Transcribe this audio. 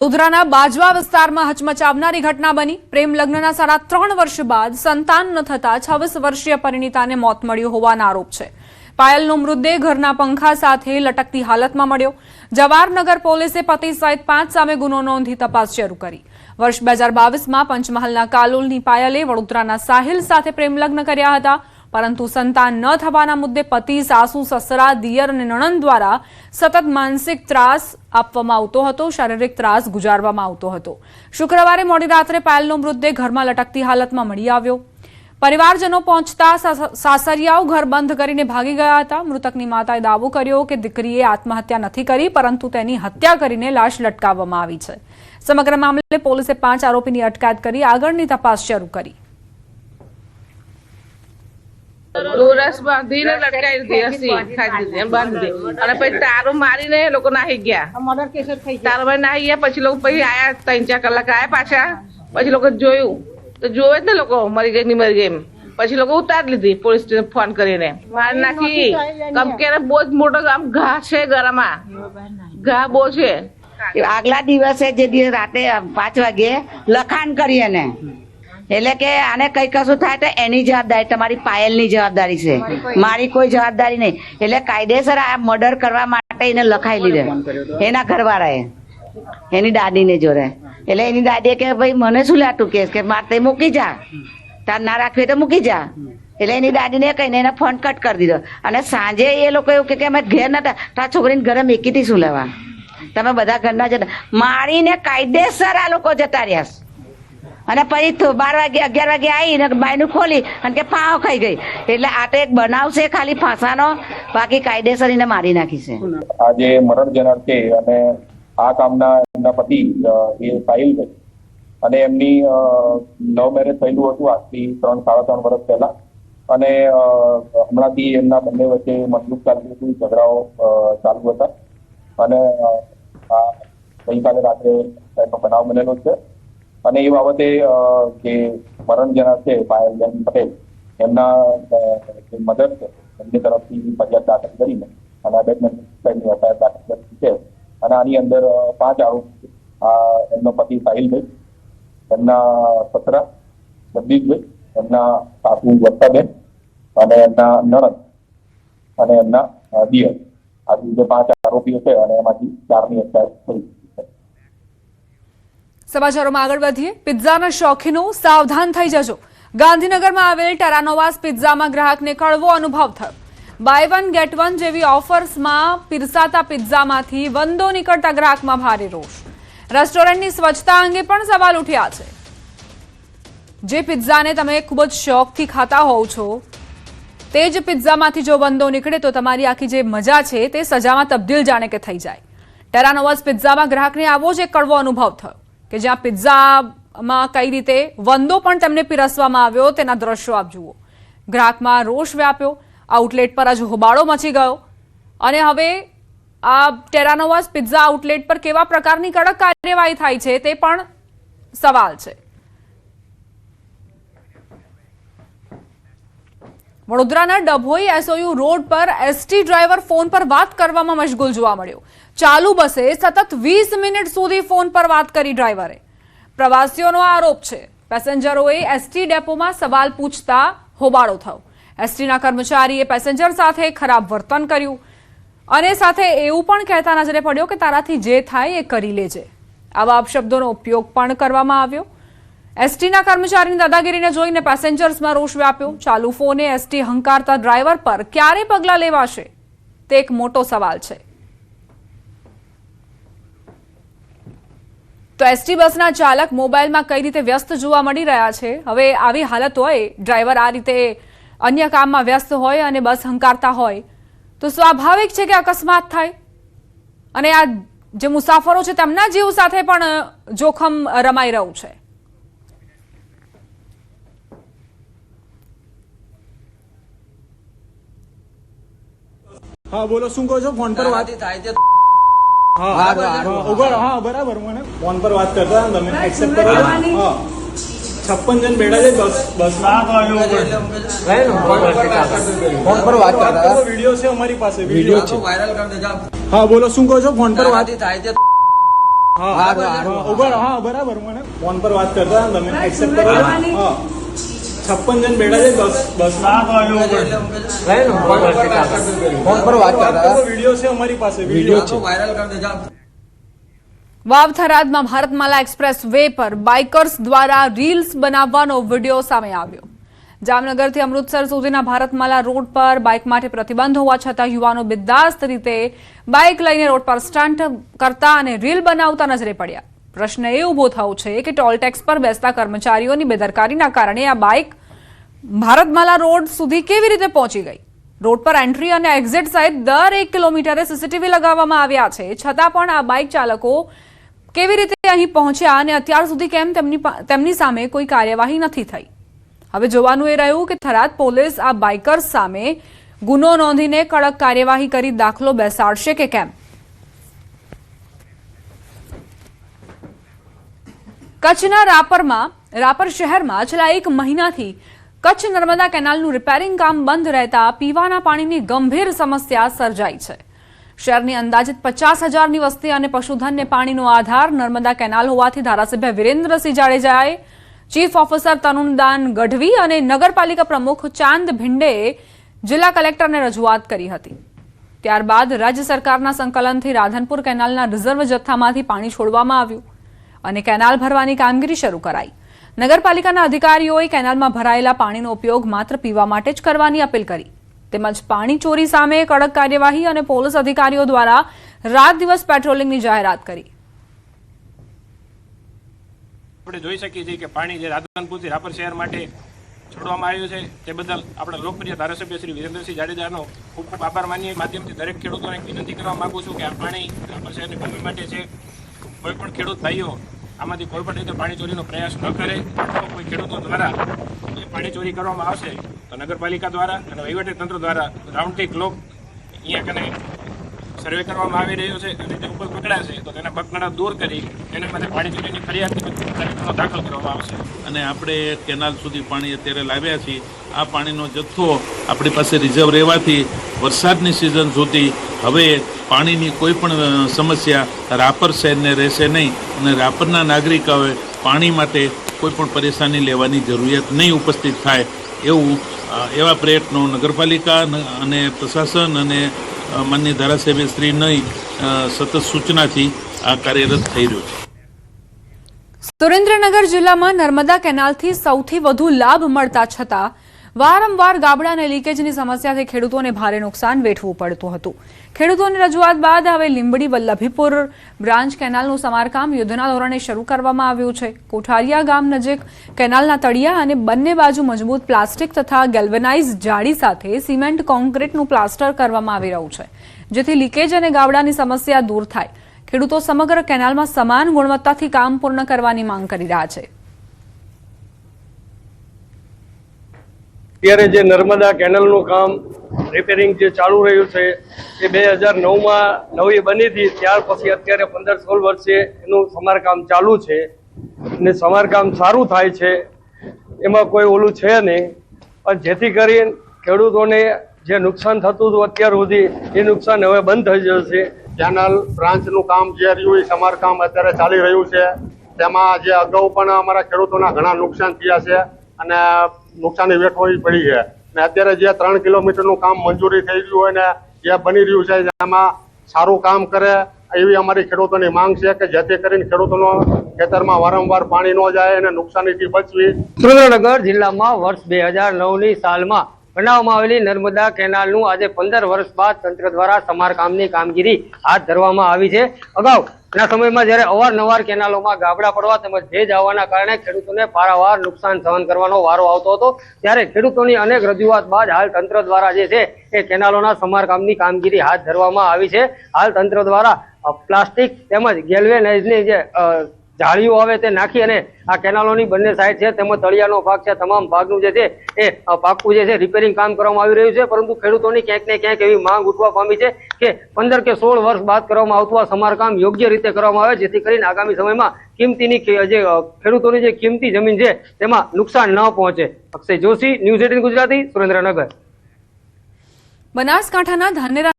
વડોદરાના બાજવા વિસ્તારમાં હચમચાવનારી ઘટના બની। પ્રેમ લગ્નના 3.5 વર્ષ બાદ સંતાન ન થતા 26 વર્ષીય પરિણીતાને મોત મળ્યું હોવાના આરોપ છે। પાયલનો મૃતદેહ ઘરના પંખા સાથે લટકતી હાલતમાં મળ્યો। જવાહરનગર પોલીસે પતિ સહિત 5 સામે ગુનો નોંધી તપાસ શરૂ કરી। વર્ષ 2022માં પંચમહાલના કાલોલની પાયલે વડોદરાના સાહિલ સાથે પ્રેમ લગ્ન કર્યા હતા, પરંતુ સંતાન ન થવાના મુદ્દે પતિ, સાસુ, સસરા, દિયર અને નણંદ દ્વારા સતત માનસિક ત્રાસ આપવામાં આવતો હતો, શારીરિક ત્રાસ ગુજારવામાં આવતો હતો। શુક્રવારે મોડી રાત્રે પાયલનો મૃતદેહ ઘરમાં લટકતી હાલતમાં મળી આવ્યો। પરિવારજનો પહોંચતા સાસરિયાઓ ઘર બંધ કરીને ભાગી ગયા હતા। મૃતકની માતાએ દાવો કર્યો કે દીકરીએ આત્મહત્યા નથી કરી, પરંતુ તેની હત્યા કરીને લાશ લટકાવવામાં આવી છે। સમગ્ર મામલે પોલીસે 5 આરોપીની અટકાયત કરી આગળની તપાસ શરૂ કરી। ડોરસ બાંધીને લટકાવી દીધી, હસી ખાઈ દીધી, બાંધી દીધી અને પછી તારું મારીને એ લોકો નાહી ગયા। તારમાં નાહી ગયા પછી લોકો પછી આયા 3-4 કલાક આયા પાછા। પછી લોકો જોયું તો જોવે જ ને લોકો મરી ગઈ નહીં મરી ગઈ એમ। પછી લોકો ઉતારી લીધી, પોલીસ સ્ટેશન ફોન કરીને મારી નાખી। કમકેરે બહુ જ મોટો આમ ઘા છે, ગળામાં ઘા બહુ છે। આગલા દિવસે જે દિવસ રાતે 5 વાગે લખાણ કરી એને, એટલે કે આને કઈ કશું થાય તો એની જવાબદારી, તમારી પાયલની જવાબદારી છે, મારી કોઈ જવાબદારી નહીં। એટલે કાયદેસર આ મર્ડર કરવા માટે એને લખાઈ લીધે એના ઘરવાળાએ, એની દાદીને જોડે। એટલે એની દાદીએ કે ભાઈ મને શું લાટું કેસ કે મારે તે મૂકી જા, તાર ના રાખવી તો મૂકી જા। એટલે એની દાદીને કહીને એને ફોન કટ કરી દીધો। અને સાંજે એ લોકો એવું કે અમે ઘેર નતા, તાર છોકરીને ઘરે મેકીથી શું લેવા, તમે બધા ઘરના જતા મારીને કાયદેસર આ લોકો જતા રહ્યા। અને પછી 12 વાગે 11 વાગે આવીને બાયનું ખોલી અને કે પાવ ખાઈ ગઈ। એટલે આ તો એક બનાવ છે ખાલી ફાંસાનો, બાકી કાયદેસર એને મારી નાખી છે। આજે મરણ જનાર છે અને આ કામના એમના પતિ એ સાહિલ છે અને એમની લવ મેરેજ થયેલું હતું આજથી 3-3.5 વર્ષ પહેલા। અને હમણાંથી એમના બંને વચ્ચે મતલબ ચાલતું હતું, ઝઘડાઓ ચાલુ હતા। અને ગઈકાલે રાત્રે એનો બનાવ બનેલો છે। અને એ બાબતે જે મરણ જનાર છે પાયલબેન પટેલ, એમના જે મધર છે એમની તરફથી ફરિયાદ દાખલ કરીને અને અબેટમેન્ટની એફઆઈઆર દાખલ કરી છે। અને આની અંદર 5 આરોપી, એમનો પતિ સાહિલભાઈ, એમના સસરા જગદીશભાઈ, એમના સાસુ વત્તાબેન અને એમના નણંદ અને એમના દિયર, આ જે 5 આરોપીઓ છે અને એમાંથી 4ની અટકાયત થઈ। સમાચારોમાં આગળ વધીએ। પિઝાના શોખીનો સાવધાન થઈ જજો। ગાંધીનગરમાં આવેલ ટેરાનોવાસ પિઝામાં ગ્રાહકને કડવો અનુભવ થયો। બાય 1 ગેટ 1 જેવી ઓફર્સમાં પીરસાતા પિઝામાંથી વંદો નીકળતા ગ્રાહકમાં ભારે રોષ। રેસ્ટોરન્ટની સ્વચ્છતા અંગે પણ સવાલ ઉઠ્યા છે। જે પિઝાને તમે ખૂબ જ શોખથી ખાતા હોવ છો, તે જ પિઝામાંથી જો વંદો નીકળે તો તમારી આખી જે મજા છે તે સજામાં તબદીલ જાણે કે થઈ જાય। ટેરાનોવાસ પિઝામાં ગ્રાહકને આવો જ એક કડવો અનુભવ થયો કે જ્યાં પિઝામાં કઈ રીતે વંદો પણ તેમને પીરસવામાં આવ્યો તેના દ્રશ્યો આપ જુઓ। ગ્રાહકમાં રોષ વ્યાપ્યો, આઉટલેટ પર જ હોબાળો મચી ગયો। અને હવે આ ટેરાનોવાસ પિઝા આઉટલેટ પર કેવા પ્રકારની કડક કાર્યવાહી થાય છે તે પણ સવાલ છે। વડોદરાના ડભોઈ એસઓયુ રોડ પર એસટી ડ્રાઈવર ફોન પર વાત કરવામાં મશગુલ જોવા મળ્યો। ચાલુ બસે સતત 20 મિનિટ સુધી ફોન પર વાત કરી ડ્રાઈવરે। પ્રવાસીઓનો આરોપ છે પેસેન્જરોએ એસટી ડેપોમાં સવાલ પૂછતા હોબાળો થયો। એસટીના કર્મચારીએ પેસેન્જર સાથે ખરાબ વર્તન કર્યું અને સાથે એવું પણ કહેતા નજરે પડ્યો કે તારાથી જે થાય એ કરી લેજે। આવા અપશબ્દોનો ઉપયોગ પણ કરવામાં આવ્યો। એસટીના કર્મચારીની દાદાગીરીને જોઈને પેસેન્જર્સમાં રોષ વ્યાપ્યો। ચાલુ ફોને એસટી હંકારતા ડ્રાઈવર પર ક્યારે પગલાં લેવાશે તે એક મોટો સવાલ છે। તો એસટી બસના ચાલક મોબાઈલમાં કઈ રીતે વ્યસ્ત જોવા મળી રહ્યા છે। હવે આવી હાલત હોય, ડ્રાઈવર આ રીતે અન્ય કામમાં વ્યસ્ત હોય અને બસ હંકારતા હોય તો સ્વાભાવિક છે કે અકસ્માત થાય અને આ જે મુસાફરો છે તેમના જીવ સાથે પણ જોખમ રમાઈ રહ્યું છે। હા બોલો, શું કહો છો? ફોન પર વાત થાય છે? હા બરાબર, મને ફોન પર વાત કરતા તમે એક્સેપ્ટ કરો છો? હા 56 જણ બેઠા છે બસમાં। ફોન પર વાત કરતા, વિડીયો છે અમારી પાસે, વિડીયો છે, વાયરલ કરી દેજો। હા બોલો, શું કહો છો? ફોન પર વાત થાય છે? ઉભા રહો. હા બરાબર, મને ફોન પર વાત કરતા હતા તમે એક્સેપ્ટ કરો છો? હા 56 જણ બેઠા છે બસમાં. ફોન પર વાત કરતા વિડીયો છે અમારી પાસે, વિડીયો છે. વાયરલ કરી દેજો. વાવ થરાદમાં ભારતમાલા એક્સપ્રેસ વે પર બાઇકર્સ દ્વારા રીલ્સ બનાવવાનો વિડીયો સામે આવ્યો. જામનગરથી અમૃતસર સુધીના ભારતમાલા રોડ પર બાઇક માટે પ્રતિબંધ હોવા છતાં યુવાનો બિંદાસ્ત રીતે બાઇક લઈને રોડ પર સ્ટન્ટ કરતા અને રીલ બનાવતા નજરે પડ્યા. પ્રશ્ન એ ઉભો થયો છે કે ટોલ ટેક્સ પર બેસતા કર્મચારીઓની બેદરકારીના કારણે આ બાઇક ભારતમાલા રોડ સુધી કેવી રીતે પહોંચી ગઈ? રોડ પર એન્ટ્રી અને એક્ઝિટ સહિત દર 1 કિલોમીટરે સીસીટીવી લગાવવામાં આવ્યા છે, છતાં પણ આ બાઇક ચાલકો કેવી રીતે અહીં પહોંચ્યા અને અત્યાર સુધી કેમ તેમની સામે કોઈ કાર્યવાહી નથી થઈ? હવે જોવાનું એ રહ્યું કે થરાદ પોલીસ આ બાઇકર્સ સામે ગુનો નોંધીને કડક કાર્યવાહી કરી દાખલો બેસાડશે કે કેમ? કચ્છના રાપર શહેરમાં છેલ્લા 1 મહિનાથી કચ્છ નર્મદા કેનાલનું રિપેરિંગ કામ બંધ રહેતા પીવાના પાણીની ગંભીર સમસ્યા સર્જાઈ છે. શહેરની અંદાજિત 50,000ની વસ્તી અને પશુધનને પાણીનો આધાર નર્મદા કેનાલ હોવાથી ધારાસભ્ય વિરેન્દ્રસિંહ જાડેજાએ ચીફ ઓફિસર તનુદાન ગઢવી અને નગરપાલિકા પ્રમુખ ચાંદ ભિંડેએ જિલ્લા કલેક્ટરને રજૂઆત કરી હતી. ત્યારબાદ રાજ્ય સરકારના સંકલનથી રાધનપુર કેનાલના રિઝર્વ જથ્થામાંથી પાણી છોડવામાં આવ્યું અને કેનાલ ભરવાની કામગીરી શરૂ કરાઈ. નગરપાલિકાના અધિકારીઓએ કેનાલમાં ભરાયેલા પાણીનો ઉપયોગ માત્ર પીવા માટે જ કરવાની અપીલ કરી. તેમજ પાણી ચોરી સામે કડક કાર્યવાહી અને પોલીસ અધિકારીઓ દ્વારા રાત દિવસ પેટ્રોલિંગની જાહેરાત કરી. આપણે જોઈ શકીએ છીએ કે પાણી જે રાધનપુરથી રાપર શહેર માટે છોડવામાં આવ્યું છે તે બદલ આપણા લોકપ્રિય ધારાસભ્ય શ્રી વિરેન્દ્રસિંહ જાડેજાનો ખૂબ ખૂબ આભાર માનીએ. માધ્યમથી દરેક ખેડૂતોને વિનંતી કરવા માંગુ છું કે આ પાણી રાપર શહેરની ભૂમિ માટે છે. કોઈ પણ ખેડૂત ભાઈઓ આમાંથી કોઈ પણ રીતે પાણી ચોરીનો પ્રયાસ ન કરે. કોઈ ખેડૂતો દ્વારા પાણી ચોરી કરવામાં આવશે તો નગરપાલિકા દ્વારા અને વહીવટીતંત્ર દ્વારા રાઉન્ડ ધી ક્લોક અહીંયા કને સર્વે કરવામાં આવી રહ્યો છે અને જે ઉપર પકડાશે તો તેના પગલાં દૂર કરી તેના માટે પાણી ચોરીની ફરિયાદ દાખલ કરવામાં આવશે. અને આપણે કેનાલ સુધી પાણી અત્યારે લાવ્યા છીએ. આ પાણીનો જથ્થો આપણી પાસે રિઝર્વ રહેવાથી વરસાદની સિઝન સુધી હવે પાણીની કોઈ પણ સમસ્યા રાપર શહેરને રહેશે નહીં અને રાપરના નાગરિકોએ પાણી માટે કોઈ પણ પરેશાની લેવાની જરૂરિયાત નહીં ઉપસ્થિત થાય એવા પ્રયત્નો નગરપાલિકા અને પ્રશાસન અને માનનીય ધારાસભ્ય શ્રીની સતત સૂચનાથી આ કાર્યરત થઈ રહ્યું છે. સુરેન્દ્રનગર જિલ્લામાં નર્મદા કેનાલથી સૌથી વધુ લાભ મળતા છતાં વારંવાર ગાબડા અને લીકેજની સમસ્યાથી ખેડૂતોને ભારે નુકસાન વેઠવું પડતું હતું. ખેડૂતોની રજૂઆત બાદ હવે લીંબડી વલ્લભીપુર બ્રાન્ચ કેનાલનું સમારકામ યુદ્ધના ધોરણે શરૂ કરવામાં આવ્યું છે. કોઠારિયા ગામ નજીક કેનાલના તળિયા અને બંને બાજુ મજબૂત પ્લાસ્ટિક તથા ગેલ્વેનાઇઝ જાળી સાથે સિમેન્ટ કોન્ક્રીટનું પ્લાસ્ટર કરવામાં આવી રહ્યું છે, જેથી લીકેજ અને ગાબડાની સમસ્યા દૂર થાય. ખેડૂતો સમગ્ર કેનાલમાં સમાન ગુણવત્તાથી કામ પૂર્ણ કરવાની માંગ કરી રહ્યા છે. અત્યારે જે નર્મદા કેનાલનું કામ રિપેરિંગ જે ચાલુ રહ્યું છે એ 2009માં નવી બની હતી. ત્યાર પછી અત્યારે 15-16 વર્ષે એનું સમારકામ ચાલુ છે અને સમારકામ સારું થાય છે, એમાં કોઈ ઓલું છે નહીં. પણ જેથી કરીને ખેડૂતોને જે નુકસાન થતું હતું અત્યાર સુધી એ નુકસાન હવે બંધ થઈ જશે. કેનાલ બ્રાન્ચનું કામ જે રહ્યું એ સમારકામ અત્યારે ચાલી રહ્યું છે. તેમાં જે અગાઉ પણ અમારા ખેડૂતોના ઘણા નુકસાન થયા છે અને નુકસાની વેઠવી પડી છે. અને અત્યારે જે 3 કિલોમીટરનું કામ મંજૂરી થઈ ગયું હોય ને જે બની રહ્યું છે એમાં સારું કામ કરે એવી અમારી ખેડૂતોની માંગ છે કે જેથી કરીને ખેડૂતોનો ખેતરમાં વારંવાર પાણી ન જાય અને નુકસાનીથી બચવી. સુરેન્દ્રનગર જિલ્લામાં વર્ષ 2009ની સાલમાં બનાવવામાં આવેલી નર્મદા કેનાલનું આજે 15 વર્ષ બાદ તંત્ર દ્વારા સમારકામની કામગીરી હાથ ધરવામાં આવી છે. અગાઉના સમયમાં જ્યારે અવારનવાર કેનાલોમાં ગાબડા પડવા તેમજ ભેજ આવવાના કારણે ખેડૂતોને પારાવાર નુકસાન સહન કરવાનો વારો આવતો હતો. ત્યારે ખેડૂતોની અનેક રજૂઆત બાદ હાલ તંત્ર દ્વારા જે છે એ કેનાલોના સમારકામની કામગીરી હાથ ધરવામાં આવી છે. હાલ તંત્ર દ્વારા પ્લાસ્ટિક તેમજ ગેલ્વેનાઇઝની જે જાળીઓ આવે તે નાખી અને આ કેનાલોની બંને સાઈડ છે તેમજ તળિયાનો ભાગ છે તમામ ભાગનું જે છે એ પાકું જે છે રિપેરિંગ કામ કરવામાં આવી રહ્યું છે. પરંતુ ખેડૂતોની ક્યાંક ને ક્યાંક એવી માંગ ઉઠવા પામી છે કે 15 કે 16 વર્ષ બાદ કરવામાં આવતું આ સમારકામ યોગ્ય રીતે કરવામાં આવે, જેથી કરીને આગામી સમયમાં કિંમતીની જે ખેડૂતોની જે કિંમતી જમીન છે તેમાં નુકસાન ન પહોંચે. અક્ષય જોશી, ન્યૂઝ 18 ગુજરાતી, સુરેન્દ્રનગર. બનાસકાંઠાના ધાનેરા